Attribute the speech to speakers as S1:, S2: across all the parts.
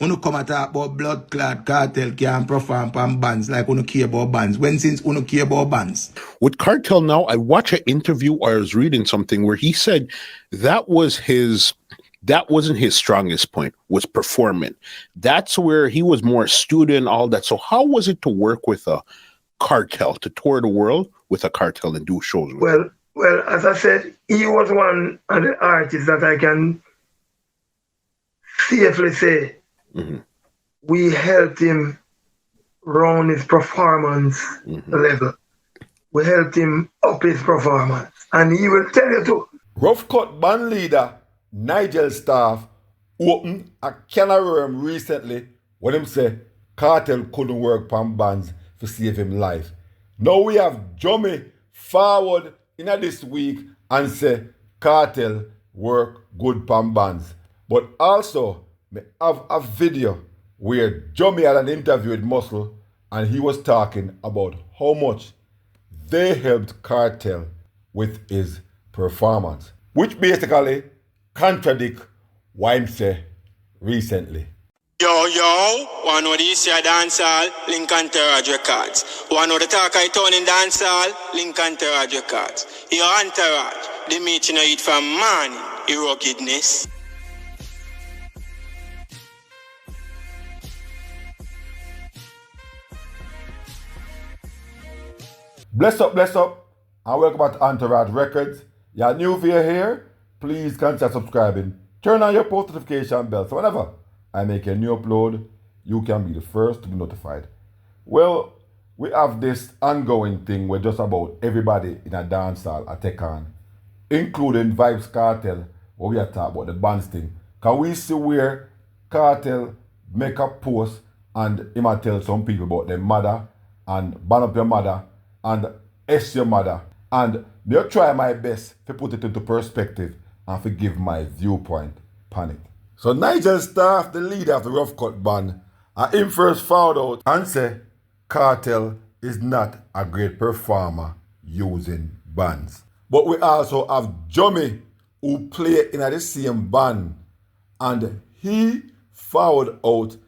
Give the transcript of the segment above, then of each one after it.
S1: Uno come and talk about blood clot cartel can perform pan bands like uno care about bands. When since uno care about bands?
S2: With Kartel now, I watched an interview or I was reading something where he said that wasn't his strongest point, was performing. That's where he was more astute and all that. So how was it to work with a Kartel, to tour the world with a Kartel and do shows with?
S3: Well, as I said, he was one of the artists that I can safely say we helped him round his performance level. We helped him up his performance. And he will tell you too.
S4: Rough Cut band leader Nigel Staff opened a can of worm recently when him say Kartel couldn't work pan bands to save him life. Now we have Jummy forward in this week and say Kartel work good pan bands. But also, me have a video where Jummy had an interview with Muscle and he was talking about how much they helped Kartel with his performance, which basically contradict what him say recently.
S5: Yo, one of these here dancehall, Lincoln Terrage Records. One of the talk I turn in dancehall, Lincoln Terrage Records. Your entourage, the meat you know eat from morning, your ruggedness.
S4: Bless up, and welcome back to Entourage Records. You're new via here, please consider subscribing. Turn on your post notification bell so whenever I make a new upload, you can be the first to be notified. Well, we have this ongoing thing where just about everybody in a dancehall I take on, including Vybz Kartel, where we are talking about the bands thing. Can we see where Kartel make a post and he might tell some people about their mother and ban up your mother and S your mother, and me try my best to put it into perspective and to give my viewpoint on it. So Nigel Staff, the leader of the Rough Cut band, and him first found out and say Kartel is not a great performer using bands. But we also have Jummy who play in the same band, and he found out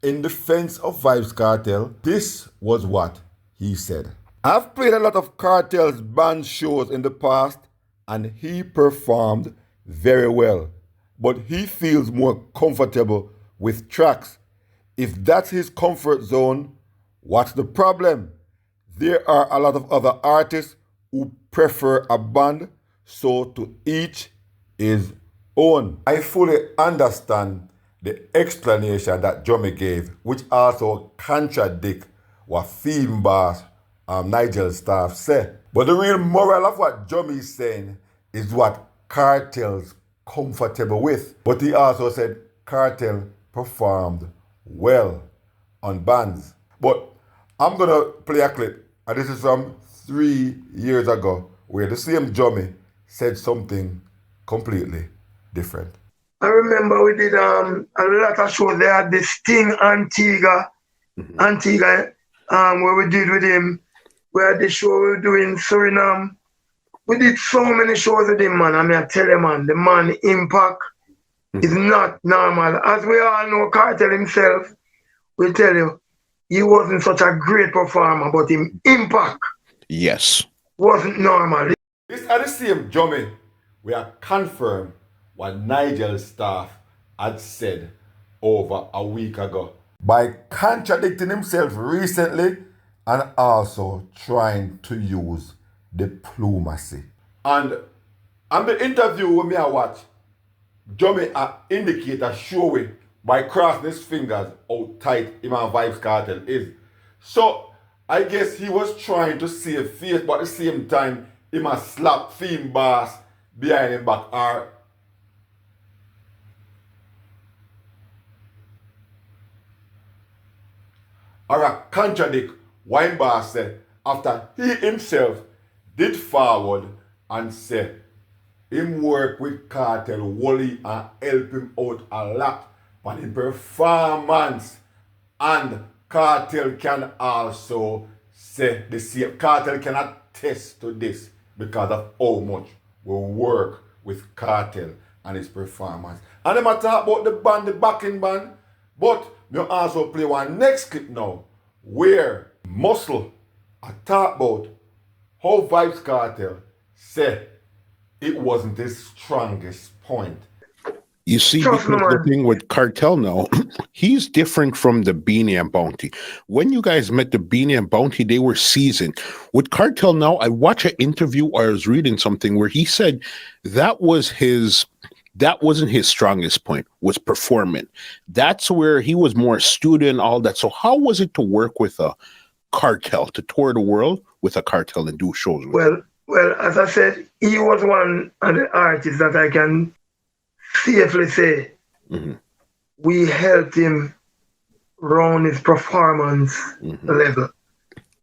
S4: in defense of Vybz Kartel. This was what he said. I've played a lot of Kartel's band shows in the past and he performed very well, but he feels more comfortable with tracks. If that's his comfort zone, what's the problem? There are a lot of other artists who prefer a band, so to each his own. I fully understand the explanation that Jummy gave, which also contradicts what theme boss Nigel Staff said. But the real moral of what Jummy is saying is what Kartel's comfortable with. But he also said Kartel performed well on bands. But I'm going to play a clip, and this is from 3 years ago, where the same Jummy said something completely different.
S3: I remember we did a lot of shows. They had this Sting Antigua, where we did with him. We had the show we were doing Suriname. We did so many shows with him, man. I mean, I tell you, man, the man impact is not normal. As we all know, Kartel himself will tell you, he wasn't such a great performer, but him impact wasn't normal.
S4: This is the same Jummy. We are confirmed what Nigel Staff had said over a week ago by contradicting himself recently and also trying to use diplomacy. And on the interview with me I watch, Jummy indicate a showy by crossing his fingers how tight him and Vybz Kartel is. So I guess he was trying to save face, but at the same time, he must slap theme boss behind him back or a contradict what boss said after he himself did forward and said him work with Kartel Wally and help him out a lot on his performance, and Kartel can also say the same. Kartel can attest to this because of how much we work with Kartel and his performance. And them talk about the band, the backing band, But we also play one next clip now where Muscle I talk about how Vibes Cartel said it wasn't his strongest point.
S2: You see,
S3: Trust me,
S2: because the
S3: man.
S2: thing with Cartel now, he's different from the Beanie and Bounty. When you guys met the Beanie and Bounty, they were seasoned. With Cartel now, I watched an interview or I was reading something where he said that wasn't his strongest point, was performing. That's where he was more student, all that. So how was it to work with a Cartel, to tour the world with a Cartel and do shows with?
S3: Well, as I said, he was one of the artists that I can safely say we helped him round his performance level.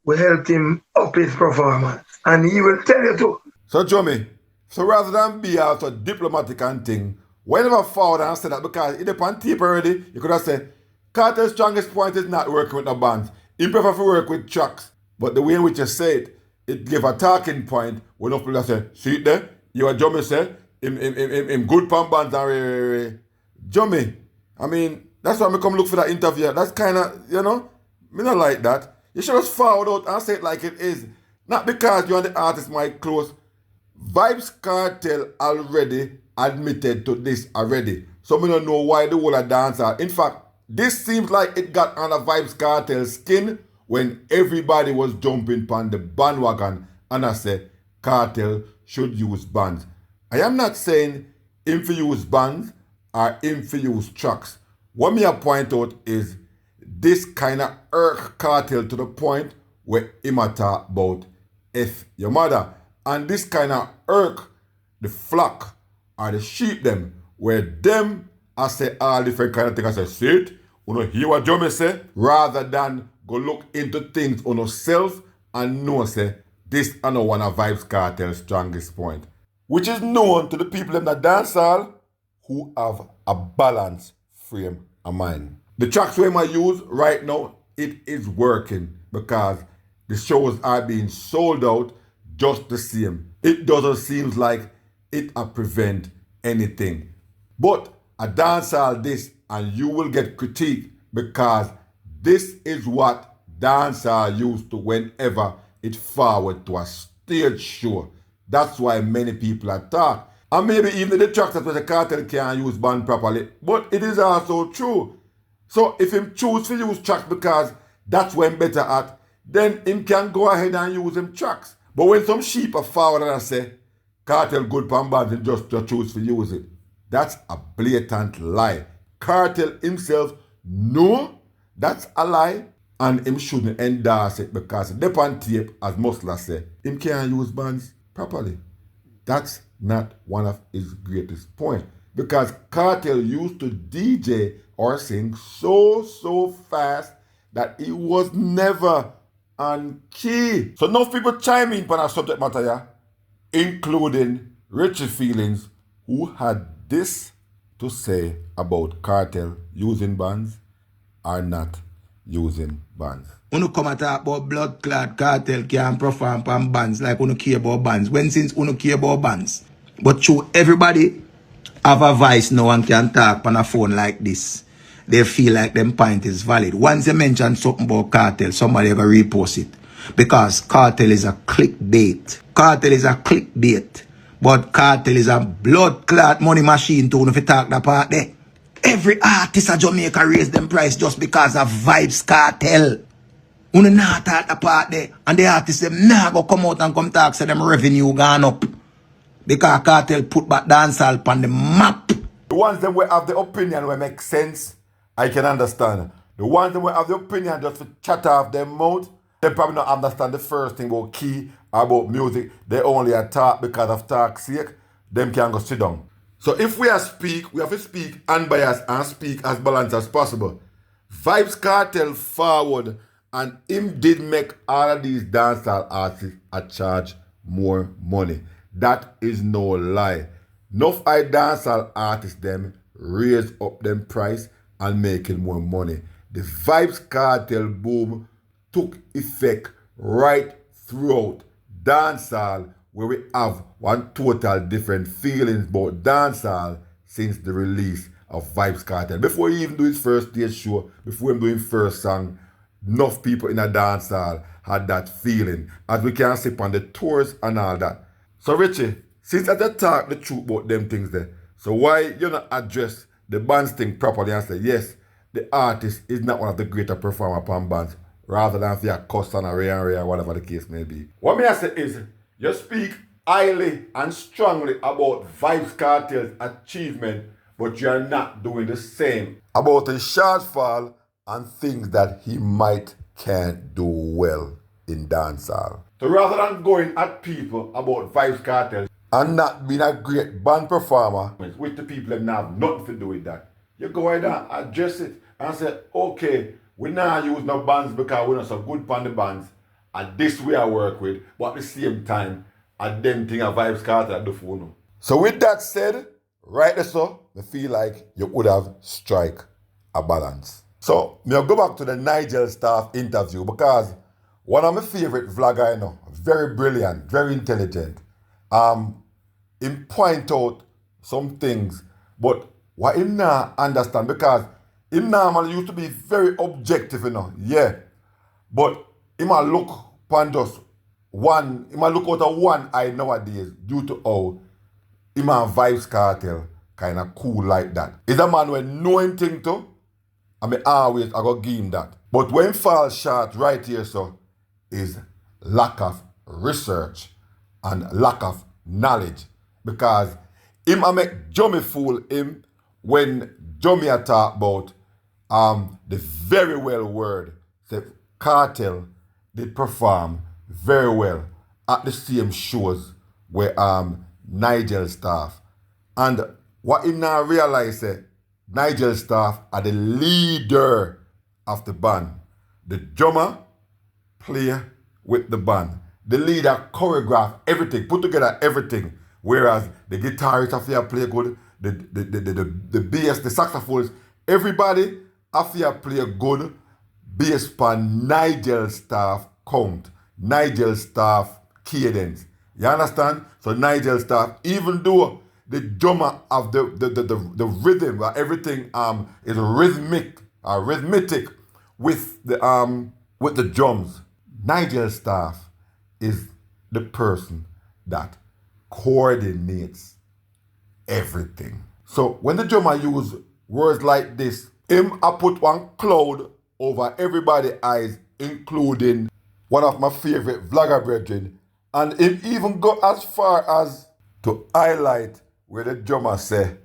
S3: We helped him up his performance. And he will tell you too.
S4: So Johnny, so rather than be out a diplomatic and thing, whenever forward and say that because it upon tape already, you could have said, Carter's strongest point is not working with the bands. He prefer to work with tracks. But the way in which you say it gave a talking point when people say, see it there? You are Johnny said, in good pan bands and Johnny, I mean, that's why I come look for that interview. That's kind of, me not like that. You should just forward out and say it like it is. Not because you and the artist might close. Vibes Cartel already admitted to this already. So we don't know why the whole of dancer. In fact, this seems like it got on a Vibes Cartel skin when everybody was jumping on the bandwagon and I said Cartel should use bands. I am not saying him for use bands or him for use tracks. What me I point out is this kind of irk Cartel to the point where him a talk about F your mother. And this kind of irk the flock or the sheep them where them I say all different kind of things. I say, see it? You know, hear what Johnny say? Rather than go look into things on yourself and know say this I know one of Vibes Cartel's strongest point. Which is known to the people in the dancehall who have a balanced frame of mind. The tracks we might use right now, it is working because the shows are being sold out just the same. It doesn't seem like it prevent anything. But a dancehall this and you will get critique because this is what dancehall used to whenever it forward to a stage show. That's why many people attack. And maybe even the tracks that the Cartel can't use band properly. But it is also true. So if him choose to use tracks because that's what him better at, then him can go ahead and use him tracks. But when some sheep are forward and say, Cartel good pan bands and just to choose to use it, that's a blatant lie. Cartel himself know that's a lie and him shouldn't endorse it because the pan tape, as Musla say, him can't use bands properly. That's not one of his greatest points. Because Cartel used to DJ or sing so fast that he was never on key. So now people chime in on our subject matter, yeah? Including Richie Feelings, who had this to say about Cartel using bands or not using bands.
S1: Uno come and talk about blood clot Cartel can perform pan bands like uno care about bands. When since uno care about bands? But true, everybody have a voice now and can talk on a phone like this. They feel like them point is valid. Once you mention something about Cartel, somebody ever repost it. Because Cartel is a clickbait. Cartel is a clickbait. But Cartel is a blood clot money machine too, if you talk that part there. Every artist of Jamaica raise them price just because of Vibes Cartel. Uno not talk that part there. And the artists them nah go come out and come talk say them revenue gone up. Because Cartel put back dancehall on the map.
S4: The ones that will have the opinion will make sense, I can understand. The ones that will have the opinion just to chat off their mouth, they probably not understand the first thing about key, about music. They only talk because of talk's sake. Them can go sit down. So if we speak, we have to speak unbiased and speak as balanced as possible. Vibes Cartel forward and him did make all of these dancehall artists charge more money. That is no lie. Enough I dancehall artists them raise up them price and making more money. The Vibes Cartel boom took effect right throughout dancehall where we have one total different feelings about dancehall since the release of Vybz Kartel. Before he even do his first stage show, before him doing first song, enough people in a dance hall had that feeling, as we can see on the tours and all that. So Richie, since I just talk the truth about them things there, so why you not address the bands thing properly and say, yes, the artist is not one of the greater performer upon bands, rather than for your cuss and a ray or whatever the case may be. What me I say is, you speak highly and strongly about Vybz Kartel's achievement, but you are not doing the same about his shortfall and things that he can't do well in dancehall. So rather than going at people about Vybz Kartel and not being a great band performer, which the people have not have nothing to do with that, you go ahead and address it and say, okay, we now use no bands because we're not so good on the bands, and this way I work with, but at the same time, I them thing a Vybz Kartel at the phone. So with that said, right there, so I feel like you would have strike a balance. So I'll go back to the Nigel Staff interview, because one of my favorite vlogger, very brilliant, very intelligent. Him point out some things, but what him not understand, because him normally used to be very objective, yeah. But he might look upon just one, he might look out of one eye nowadays due to how him and Vybz Kartel kind of cool like that. He's a man with no anything to, I go give him that. But when he falls short right here, so, is lack of research and lack of knowledge. Because him I make Jummy fool him when Jummy talk about the very well word. Say Kartel did perform very well at the same shows where Nigel Staff. And what him now realize that Nigel Staff are the leader of the band. The drummer play with the band. The leader choreograph everything, put together everything. Whereas the guitarist have to play good, the bass, the saxophones, everybody have to play good based on Nigel Staff count, Nigel Staff cadence. You understand? So Nigel Staff, even though the drummer of the rhythm, everything is rhythmic with the drums, Nigel Staff is the person that coordinates everything. So when the drummer use words like this, him I put one cloud over everybody's eyes, including one of my favorite vlogger brethren, and him even go as far as to highlight where the drummer say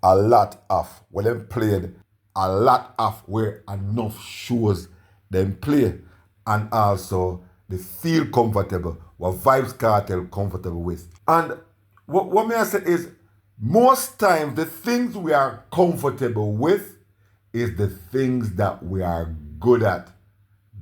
S4: a lot of, where them played a lot of where enough shows them play, and also they feel comfortable, what Vybz Kartel comfortable with. And what may I say is, most times the things we are comfortable with is the things that we are good at.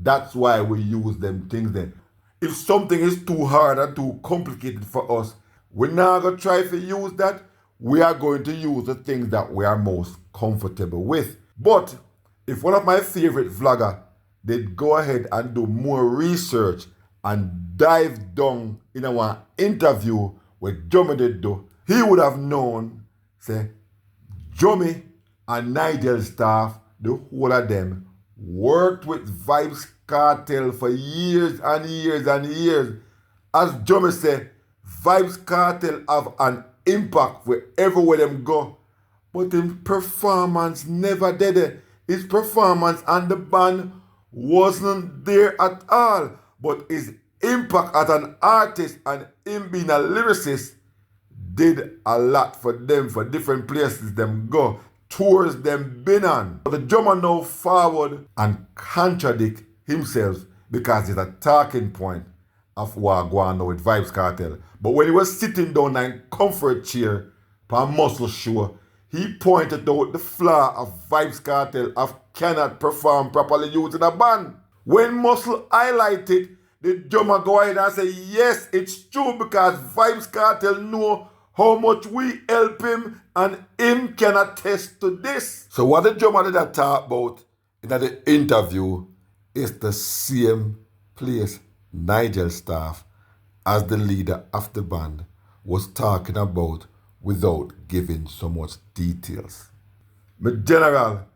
S4: That's why we use them things then. If something is too hard and too complicated for us, we're not going to try to use that. We are going to use the things that we are most comfortable with. But if one of my favorite vloggers did go ahead and do more research and dive down in our interview with Jummy did do, he would have known, say, Jummy and Nigel Staff, the whole of them, worked with Vybz Kartel for years and years and years. As Jummy said, Vybz Kartel have an impact wherever where them go. But his performance never did it. His performance and the band wasn't there at all. But his impact as an artist and him being a lyricist did a lot for them, for different places them go, tours them been on. But the drummer now forward and contradict himself because it's a talking point of what going on with Vybz Kartel. But when he was sitting down in a comfort chair for a muscle show, he pointed out the flaw of Vybz Kartel of cannot perform properly using a band. When Muscle highlighted, the drummer go ahead and say, yes, it's true because Vybz Kartel know how much we help him and him can attest to this. So what the drummer did that talk about in the interview is the same place Nigel Staff, as the leader of the band, was talking about without giving so much details. But general,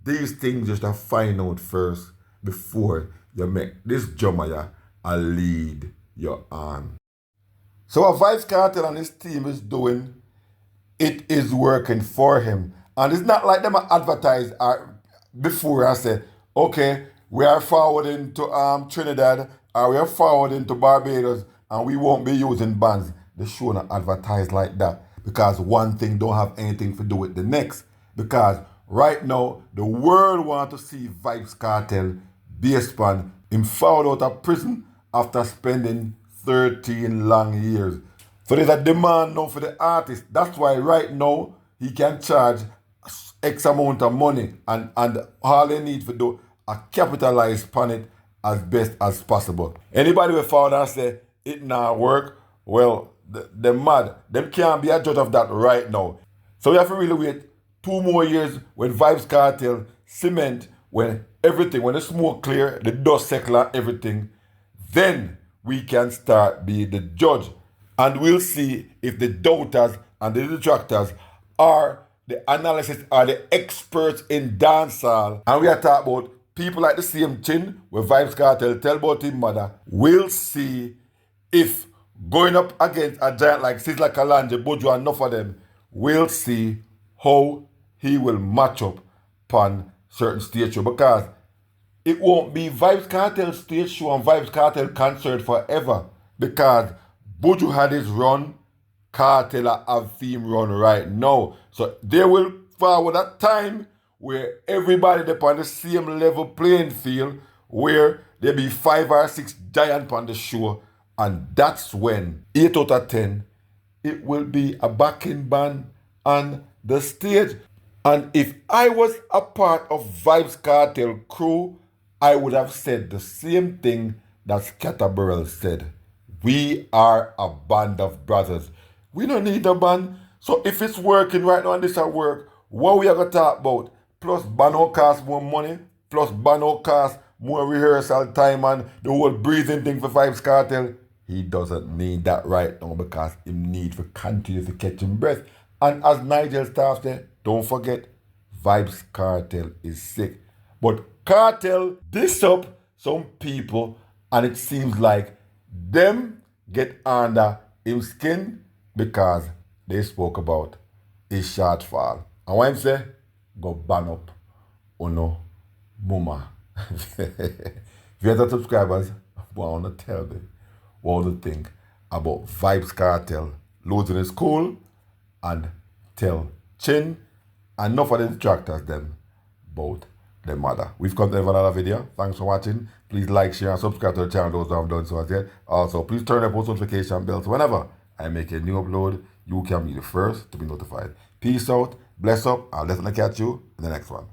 S4: these things just have to find out first before you make this drummer a lead you on. So what Vybz Kartel and his team is doing, it is working for him. And it's not like them advertise before and say, okay, we are forwarding to Trinidad or we are forwarding to Barbados and we won't be using bands. The show not advertise like that because one thing don't have anything to do with the next. Because right now, the world want to see Vybz Kartel based on him found out of prison after spending 13 long years. So there's a demand now for the artist. That's why right now he can charge X amount of money and all they need to do is capitalize upon it as best as possible. Anybody will found and say it not work, well, they're mad. Them can't be a judge of that right now. So we have to really wait 2 more years when Vybz Kartel cement, when everything, when the smoke clear, the dust settle and everything, then we can start be the judge. And we'll see if the doubters and the detractors are the analysts, are the experts in dancehall. And we are talking about people like the same chin where Vybz Kartel tell about his mother. We'll see if going up against a giant like Sizzla Kalonji, Buju and enough of them, we'll see how he will match up upon certain stage show. Because it won't be Vybz Kartel stage show and Vybz Kartel concert forever. Because Buju had his run, Kartel have theme run right now. So they will forward a time where everybody up on the same level playing field, where there be 5 or 6 giants on the show, and that's when 8 out of 10 it will be a backing band on the stage. And if I was a part of Vybz Kartel crew, I would have said the same thing that Scatterburrell said. We are a band of brothers. We don't need a band. So if it's working right now and this at work, what we are going to talk about? Plus band will cost more money, plus band will cost more rehearsal time and the whole breathing thing for Vybz Kartel. He doesn't need that right now because he need to continue to catch him breath. And as Nigel Staff said, don't forget, Vybz Kartel is sick. But Kartel diss up some people and it seems like them get under his skin because they spoke about his shortfall. And when I say, go ban up Uno Muma. If you have subscribers, I want to tell me what you think about Vybz Kartel losing his cool and tell Chin and enough of the detractors them about their mother. We've come to the end of another video. Thanks for watching. Please like, share, and subscribe to the channel those who have done so as yet. Also, please turn on post notification bells. Whenever I make a new upload, you can be the first to be notified. Peace out, bless up, I'll definitely catch you in the next one.